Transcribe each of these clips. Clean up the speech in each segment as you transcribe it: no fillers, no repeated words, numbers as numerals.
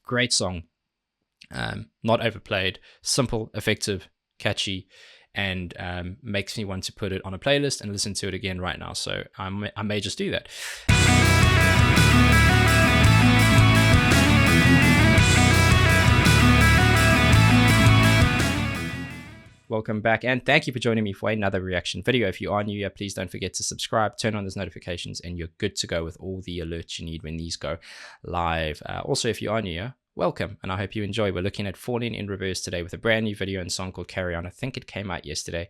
Great song, not overplayed, simple, effective, catchy, and makes me want to put it on a playlist and listen to it again right now. So I may just do that. Welcome back, and thank you for joining me for another reaction video. If you are new here, please don't forget to subscribe, turn on those notifications, and you're good to go with all the alerts you need when these go live. Also, if you are new here, welcome, and I hope you enjoy. We're looking at Falling in Reverse today with a brand new video and song called Carry On. I think it came out yesterday.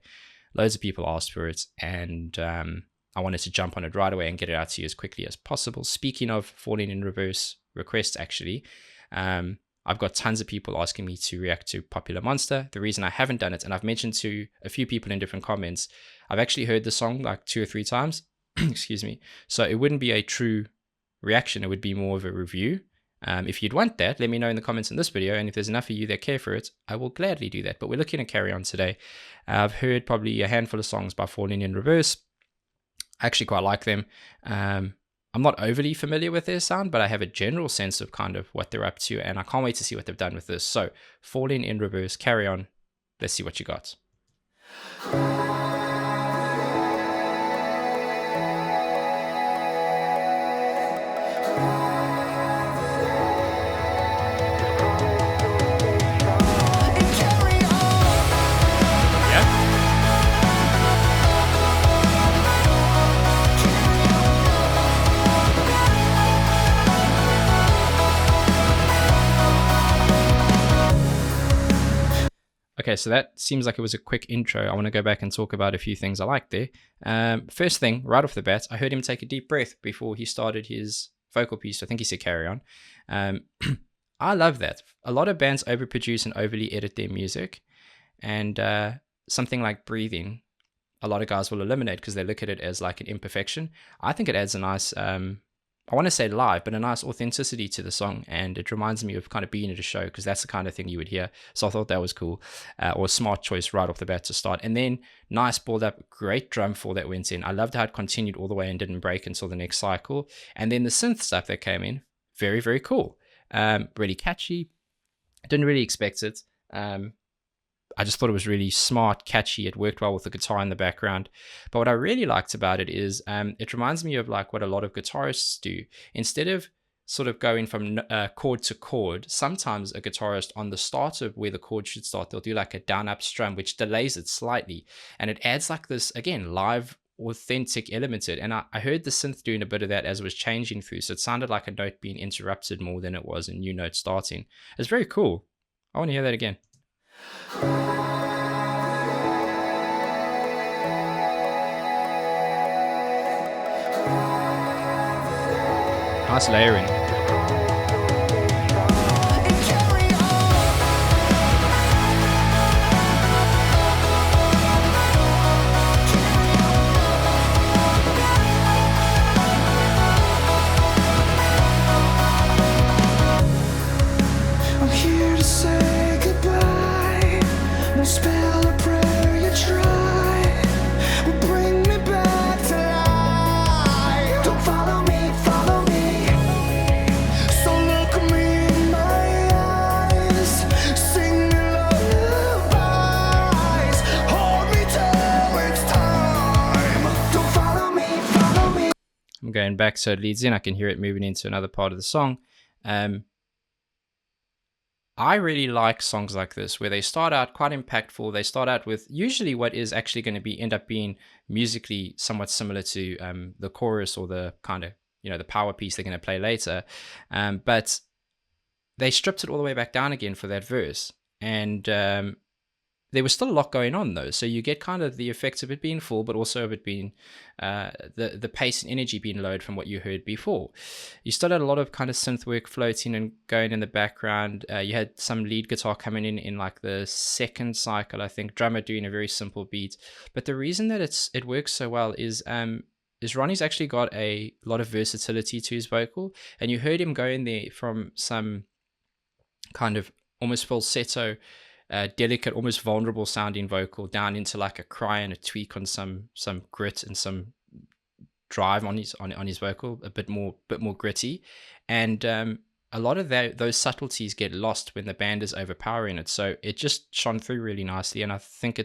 Loads of people asked for it, and I wanted to jump on it right away and get it out to you as quickly as possible. Speaking of Falling in Reverse requests, actually, I've got tons of people asking me to react to Popular Monster. The reason I haven't done it, and I've mentioned to a few people in different comments, I've actually heard the song like 2 or 3 times, excuse me, so it wouldn't be a true reaction, it would be more of a review. If you'd want that, let me know in the comments in this video, and if there's enough of you that care for it, I will gladly do that. But we're looking at Carry On today. I've heard probably a handful of songs by Falling in Reverse. I actually quite like them. I'm not overly familiar with their sound, but I have a general sense of kind of what they're up to, and I can't wait to see what they've done with this. So, Falling in Reverse, Carry On. Let's see what you got. Okay, so that seems like it was a quick intro. I want to go back and talk about a few things I liked there. First thing, right off the bat, I heard him take a deep breath before he started his vocal piece. I think he said Carry On. I love that. A lot of bands overproduce and overly edit their music. And something like breathing, a lot of guys will eliminate because they look at it as like an imperfection. I think it adds a nice... I want to say live, but a nice authenticity to the song, and it reminds me of kind of being at a show, because that's the kind of thing you would hear. So I thought that was cool, or a smart choice right off the bat to start. And then nice build up, great drum fall that went in. I loved how it continued all the way and didn't break until the next cycle. And then the synth stuff that came in, very, very cool. Really catchy. Didn't really expect it. I just thought it was really smart, catchy. It worked well with the guitar in the background. But what I really liked about it is it reminds me of like what a lot of guitarists do. Instead of sort of going from chord to chord, sometimes a guitarist on the start of where the chord should start, they'll do like a down-up strum, which delays it slightly. And it adds like this, again, live, authentic element to it. And I heard the synth doing a bit of that as it was changing through. So it sounded like a note being interrupted more than it was a new note starting. It's very cool. I want to hear that again. Nice layering. I'm here to say goodbye. No spell or prayer you try will bring me back to life. Don't follow me, follow me. So look me in my eyes, sing me lullabies, hold me till it's time. Don't follow me, follow me. I'm going back so it leads in. I can hear it moving into another part of the song. I really like songs like this where they start out quite impactful. They start out with usually what is actually going to end up being musically somewhat similar to the chorus or the kind of, the power piece they're going to play later. But they stripped it all the way back down again for that verse. And there was still a lot going on though. So you get kind of the effects of it being full, but also of it being the pace and energy being lowered from what you heard before. You still had a lot of kind of synth work floating and going in the background. You had some lead guitar coming in like the second cycle, I think, drummer doing a very simple beat. But the reason that it works so well is Ronnie's actually got a lot of versatility to his vocal, and you heard him go in there from some kind of almost falsetto, delicate, almost vulnerable sounding vocal down into like a cry and a tweak on some grit and some drive on his vocal, a bit more gritty. And a lot of those subtleties get lost when the band is overpowering it. So it just shone through really nicely, and I think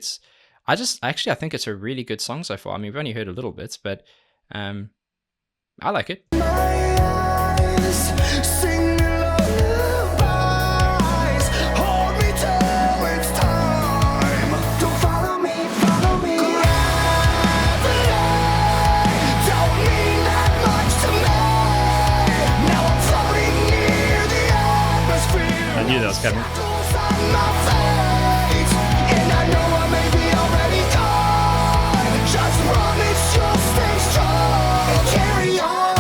I think it's a really good song so far. I mean, we've only heard a little bit, but I like it. My eyes sing lullabies. Hold me till it's time. Don't follow me, follow me. Gravity don't mean that much to me. Now I'm floating near the atmosphere. I knew that was coming. Shackles on my feet, and I know I may be already gone. Just promise you'll stay strong and carry on.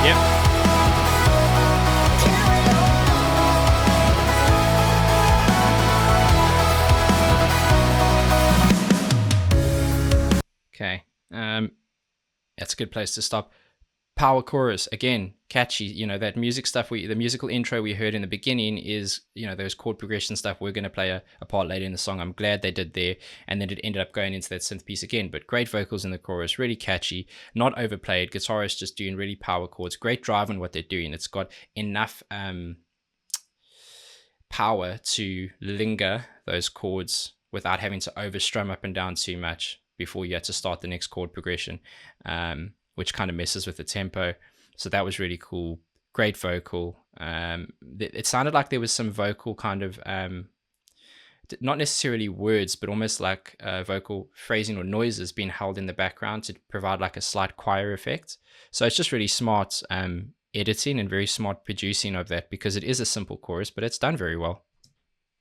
Yep. Carry on. Okay. That's a good place to stop. Power chorus, again, catchy. You know, that music stuff, the musical intro we heard in the beginning is, you know, those chord progression stuff. We're going to play a part later in the song. I'm glad they did there. And then it ended up going into that synth piece again. But great vocals in the chorus, really catchy, not overplayed. Guitarists just doing really power chords. Great drive on what they're doing. It's got enough power to linger those chords without having to overstrum up and down too much before you had to start the next chord progression. Which kind of messes with the tempo. So that was really cool. Great vocal. It sounded like there was some vocal kind of, not necessarily words, but almost like vocal phrasing or noises being held in the background to provide like a slight choir effect. So it's just really smart editing and very smart producing of that, because it is a simple chorus, but it's done very well.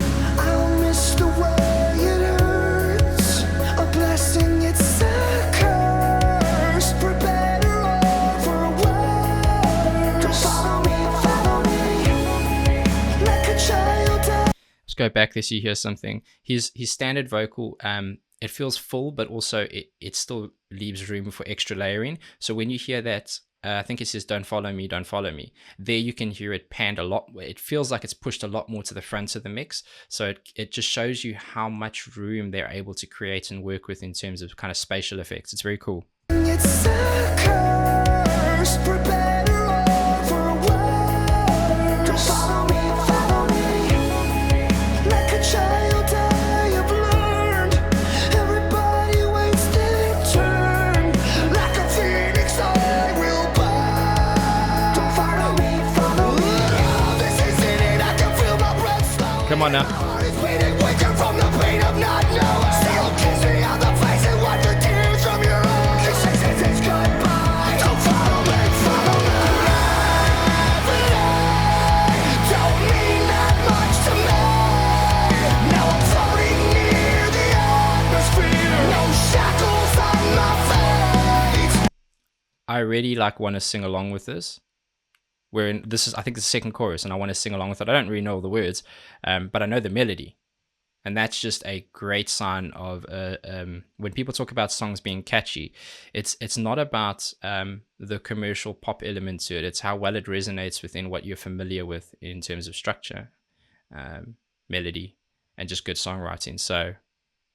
I'll miss the way it hurts. A blessing, it's a curse. For better or for worse. Don't follow me, like a child. Let's go back there so you hear something. His standard vocal, it feels full, but also it still leaves room for extra layering. So when you hear that, I think it says don't follow me, there you can hear it panned a lot. It feels like it's pushed a lot more to the front of the mix. So it just shows you how much room they're able to create and work with in terms of kind of spatial effects. It's very cool. It's a curse. For better or for worse. Don't follow me, like a child. I have learned. Everybody waits their turn. Like a phoenix, I will burn. Don't follow me. This isn't it. I can feel my breath slow. Come on now. Heart is beating, waking from the pain of not knowing. Still kiss me on the face and wipe the tears from your eyes. This is goodbye. Don't follow me. Gravity don't mean that much to me. Now I'm floating near the atmosphere. No shackles on my feet. I really want to sing along with this. This is, I think, the second chorus, and I want to sing along with it. I don't really know all the words, but I know the melody, and that's just a great sign of when people talk about songs being catchy. It's not about the commercial pop element to it. It's how well it resonates within what you're familiar with in terms of structure, melody, and just good songwriting. So,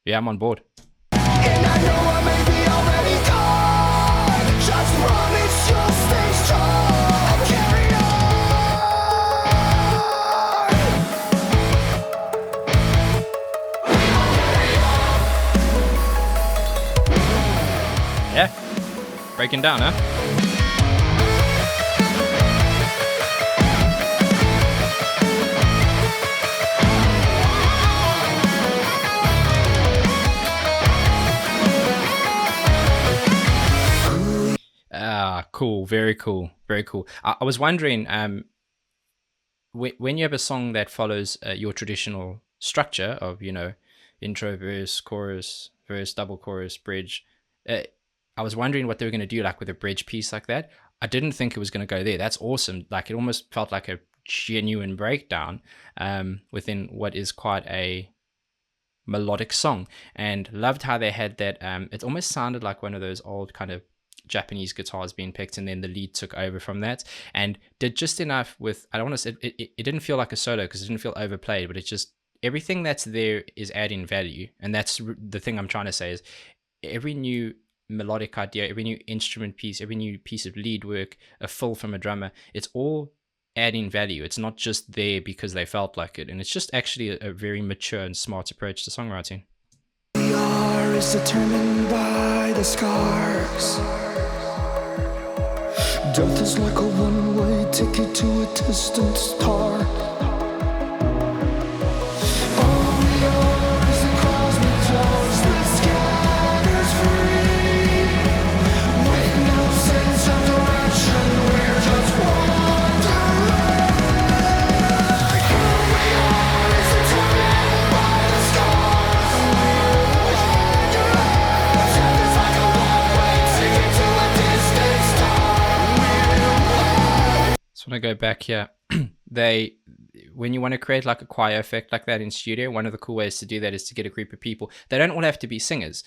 yeah, I'm on board. And I know I may be already gone. Just promise you'll stay strong. Carry on. Yeah, breaking down, huh? Cool. Very cool. Very cool. I was wondering, when you have a song that follows your traditional structure of, you know, intro, verse, chorus, verse, double chorus, bridge, I was wondering what they were going to do, like with a bridge piece like that. I didn't think it was going to go there. That's awesome. Like, it almost felt like a genuine breakdown within what is quite a melodic song, and loved how they had that. It almost sounded like one of those old kind of Japanese guitars being picked, and then the lead took over from that, and did just enough with, I don't want to say, it didn't feel like a solo because it didn't feel overplayed, but it's just everything that's there is adding value. And that's the thing I'm trying to say, is every new melodic idea, every new instrument piece, every new piece of lead work, a fill from a drummer, it's all adding value. It's not just there because they felt like it. And it's just actually a very mature and smart approach to songwriting. We are is determined by the scars. Death is like a one-way ticket to a distant star. All we are is a cosmic dose that scatters free. With no sense of direction, we're just wandering. Who we are is determined by the scars. Death is like a one-way ticket to a distant star. So when I go back here, when you want to create like a choir effect like that in studio, one of the cool ways to do that is to get a group of people. They don't all have to be singers,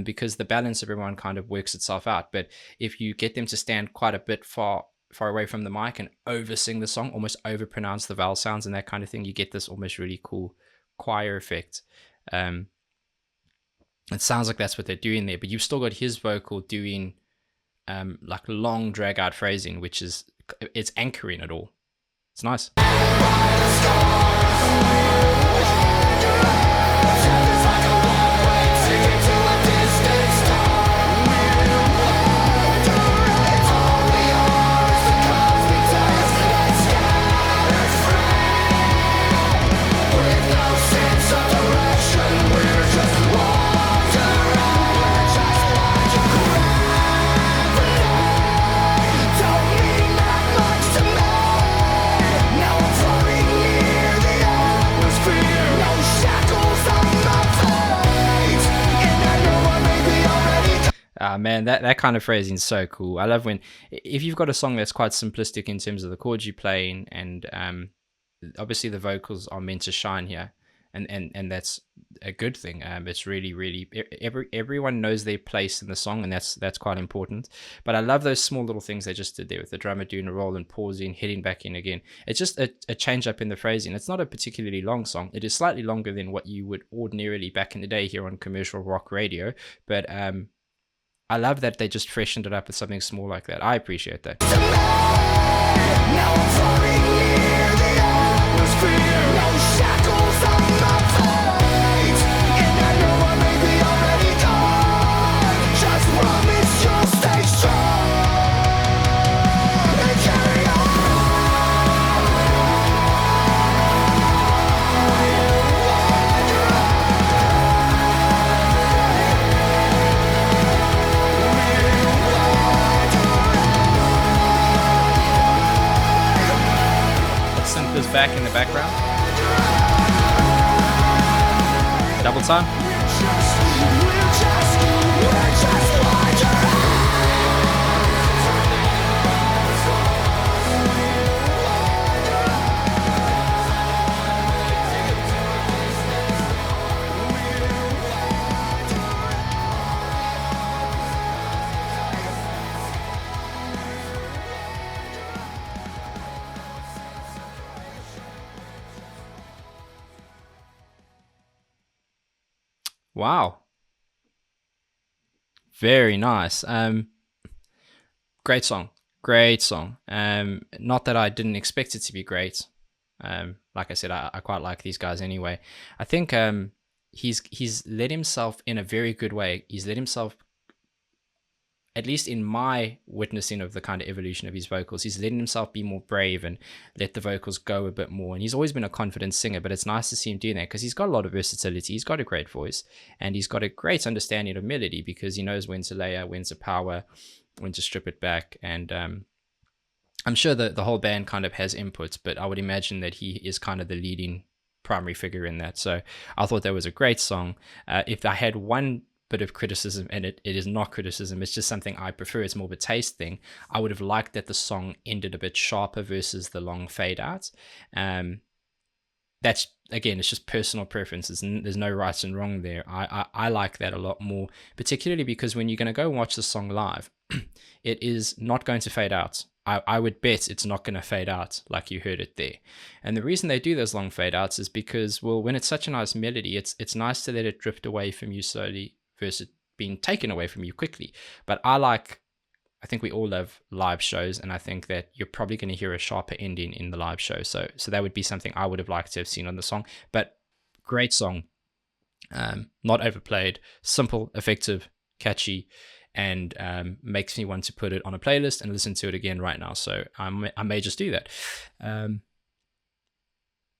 because the balance of everyone kind of works itself out. But if you get them to stand quite a bit far away from the mic and over sing the song, almost over pronounce the vowel sounds and that kind of thing, you get this almost really cool choir effect. It sounds like that's what they're doing there, but you've still got his vocal doing like long drag out phrasing, which is, it's anchoring it all. It's nice. Man, that kind of phrasing is so cool. I love when, if you've got a song that's quite simplistic in terms of the chords you're playing, and obviously the vocals are meant to shine here, and that's a good thing. It's really everyone knows their place in the song, and that's quite important. But I love those small little things they just did there with the drummer doing a roll and pausing, hitting back in again. It's just a change up in the phrasing. It's not a particularly long song. It is slightly longer than what you would ordinarily back in the day hear on commercial rock radio, but I love that they just freshened it up with something small like that. I appreciate that. Is back in the background. Double time. Wow. Very nice. Great song. Great song. Not that I didn't expect it to be great. Like I said, I quite like these guys anyway. I think he's led himself in a very good way. He's led himself, at least in my witnessing of the kind of evolution of his vocals, he's letting himself be more brave and let the vocals go a bit more. And he's always been a confident singer, but it's nice to see him doing that because he's got a lot of versatility. He's got a great voice, and he's got a great understanding of melody because he knows when to layer, when to power, when to strip it back. And I'm sure that the whole band kind of has inputs, but I would imagine that he is kind of the leading primary figure in that. So I thought that was a great song. If I had one bit of criticism, and it is not criticism, it's just something I prefer, it's more of a taste thing, I would have liked that the song ended a bit sharper versus the long fade out. That's, again, it's just personal preferences, and there's no right and wrong there. I like that a lot more, particularly because when you're going to go watch the song live, it is not going to fade out. I would bet it's not going to fade out like you heard it there. And the reason they do those long fade outs is because, well, when it's such a nice melody, it's nice to let it drift away from you slowly being taken away from you quickly. But I think we all love live shows, and I think that you're probably going to hear a sharper ending in the live show. So that would be something I would have liked to have seen on the song. But great song, not overplayed, simple, effective, catchy, and makes me want to put it on a playlist and listen to it again right now. So I may just do that.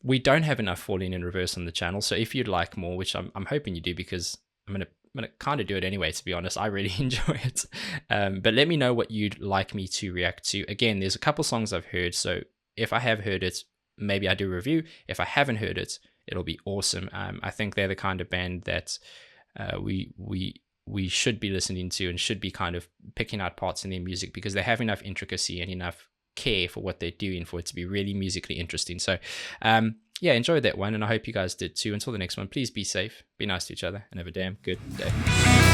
We don't have enough Falling in Reverse on the channel, so if you'd like more, which I'm hoping you do, because I'm gonna kind of do it anyway, to be honest. I really enjoy it. But let me know what you'd like me to react to. Again, there's a couple songs I've heard, so if I have heard it, maybe I do a review. If I haven't heard it, it'll be awesome. I think they're the kind of band that we should be listening to and should be kind of picking out parts in their music, because they have enough intricacy and enough care for what they're doing for it to be really musically interesting. So yeah, enjoyed that one, and I hope you guys did too. Until the next one, please be safe, be nice to each other, and have a damn good day.